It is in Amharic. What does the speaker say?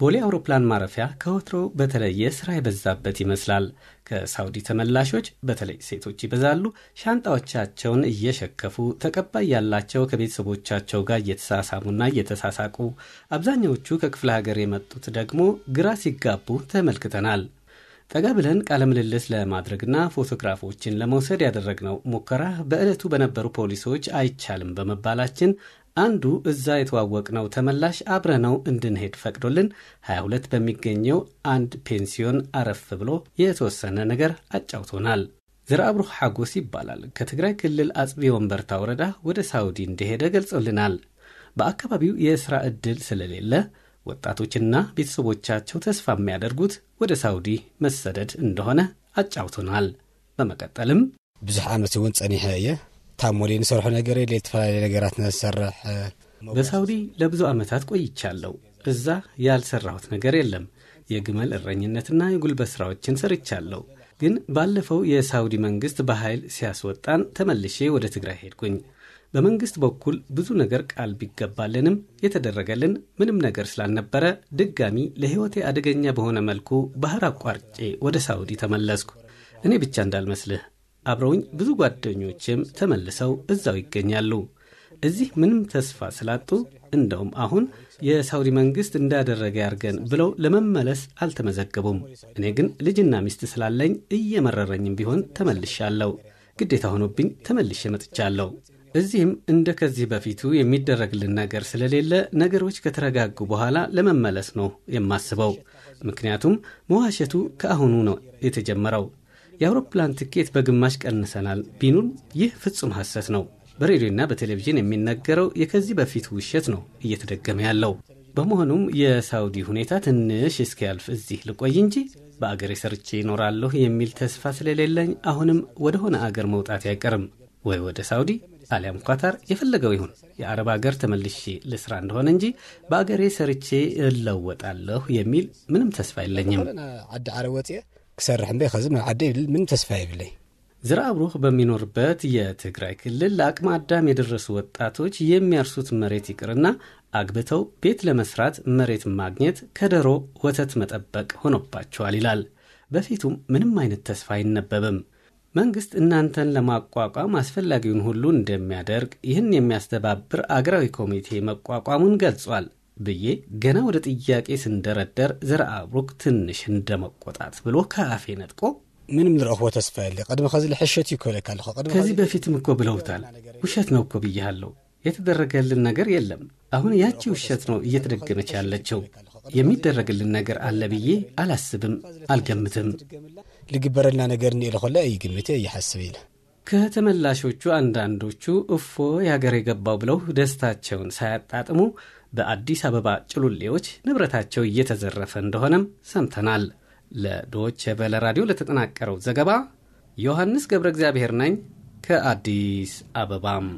ቦሌ አውሮፕላን ማረፊያ ከወትሮ በተለየ ስራ የበዛበት ይመስላል። ከሳውዲ ተመላሾች በተለይ ሴቶች ይበዛሉ። ሻንጣዎቻቸውን እየሸከፉ ተቀባይ ያላቸው ከቤተሰቦቻቸው ጋር እየተሳሳሙና እየተሳሳቁ፣ አብዛኛዎቹ ከክፍለ ሀገር የመጡት ደግሞ ግራ ሲጋቡ ተመልክተናል። ጠጋ ብለን ቃለ ምልልስ ለማድረግና ፎቶግራፎችን ለመውሰድ ያደረግነው ሙከራ በዕለቱ በነበሩ ፖሊሶች አይቻልም በመባላችን አንዱ እዛ የተዋወቅነው ተመላሽ አብረነው እንድንሄድ ፈቅዶልን 22 በሚገኘው አንድ ፔንሲዮን አረፍ ብሎ የተወሰነ ነገር አጫውቶናል። ዘርአብሩህ ሐጎስ ይባላል። ከትግራይ ክልል አጽቢ ወንበርታ ወረዳ ወደ ሳውዲ እንደሄደ ገልጾልናል። በአካባቢው የሥራ ዕድል ስለሌለ ወጣቶችና ቤተሰቦቻቸው ተስፋ የሚያደርጉት ወደ ሳውዲ መሰደድ እንደሆነ አጫውቶናል። በመቀጠልም ብዙ ዓመት ይሁን ጸኒሐ ታሞሌን ሰርሕ ነገር ለተፈላለ ነገራት ነሰርሕ በሳውዲ ለብዙ ዓመታት ቆይቻለሁ። እዛ ያልሰራሁት ነገር የለም። የግመል እረኝነትና የጉልበት ስራዎችን ሰርቻለሁ። ግን ባለፈው የሳውዲ መንግስት በኃይል ሲያስወጣን ተመልሼ ወደ ትግራይ ሄድኩኝ። በመንግስት በኩል ብዙ ነገር ቃል ቢገባልንም የተደረገልን ምንም ነገር ስላልነበረ ድጋሚ ለህይወቴ አደገኛ በሆነ መልኩ ባህር አቋርጬ ወደ ሳውዲ ተመለስኩ። እኔ ብቻ እንዳልመስልህ አብረውኝ ብዙ ጓደኞችም ተመልሰው እዛው ይገኛሉ። እዚህ ምንም ተስፋ ስላጡ እንደውም አሁን የሳውዲ መንግስት እንዳደረገ ያርገን ብለው ለመመለስ አልተመዘገቡም። እኔ ግን ልጅና ሚስት ስላለኝ እየመረረኝም ቢሆን ተመልሻለሁ። ግዴታ ሆኖብኝ ተመልሼ መጥቻለሁ። እዚህም እንደ ከዚህ በፊቱ የሚደረግልን ነገር ስለሌለ ነገሮች ከተረጋጉ በኋላ ለመመለስ ነው የማስበው። ምክንያቱም መዋሸቱ ከአሁኑ ነው የተጀመረው። የአውሮፕላን ትኬት በግማሽ ቀንሰናል ቢኑን ይህ ፍጹም ሐሰት ነው። በሬዲዮና በቴሌቪዥን የሚነገረው የከዚህ በፊት ውሸት ነው እየተደገመ ያለው። በመሆኑም የሳውዲ ሁኔታ ትንሽ እስኪያልፍ እዚህ ልቆይ እንጂ በአገሬ ሰርቼ ይኖራለሁ የሚል ተስፋ ስለሌለኝ አሁንም ወደ ሆነ አገር መውጣት አይቀርም። ወይ ወደ ሳውዲ አሊያም ኳታር፣ የፈለገው ይሁን የአረብ አገር ተመልሼ ልስራ እንደሆነ እንጂ በአገሬ ሰርቼ እለወጣለሁ የሚል ምንም ተስፋ የለኝም። አዲ አረወጤ ክሰርሕ እንደ ከዝም አዲ ምን ተስፋ ይብለኝ። ዘርአብሩህ በሚኖርበት የትግራይ ክልል ለአቅመ አዳም የደረሱ ወጣቶች የሚያርሱት መሬት ይቅርና አግብተው ቤት ለመስራት መሬት ማግኘት ከደሮ ወተት መጠበቅ ሆኖባቸዋል ይላል። በፊቱም ምንም አይነት ተስፋ አይነበብም። መንግስት እናንተን ለማቋቋም አስፈላጊውን ሁሉ እንደሚያደርግ ይህን የሚያስተባብር አገራዊ ኮሚቴ መቋቋሙን ገልጿል ብዬ ገና ወደ ጥያቄ ስንደረደር ዘርአብሩህ ትንሽ እንደመቆጣት ብሎ ከአፌ ነጥቆ ምንም ልረኽቦ ተስፋ የለ ቀድሞ ከዚ ለሕሸት ይኮለካል። ከዚህ በፊትም እኮ ብለውታል። ውሸት ነው እኮ ብያለሁ። የተደረገልን ነገር የለም። አሁን ያቺ ውሸት ነው እየተደገመች ያለችው። የሚደረግልን ነገር አለ ብዬ አላስብም፣ አልገምትም። ልግበረልና ነገር ለኾለ ይግምቴ ይሐስብ ይለ ከተመላሾቹ አንዳንዶቹ እፎ የሀገር የገባው ብለው ደስታቸውን ሳያጣጥሙ በአዲስ አበባ ጭሉሌዎች ንብረታቸው እየተዘረፈ እንደሆነም ሰምተናል። ለዶይቼ ቬለ ራዲዮ ለተጠናቀረው ዘገባ ዮሐንስ ገብረ እግዚአብሔር ነኝ ከአዲስ አበባም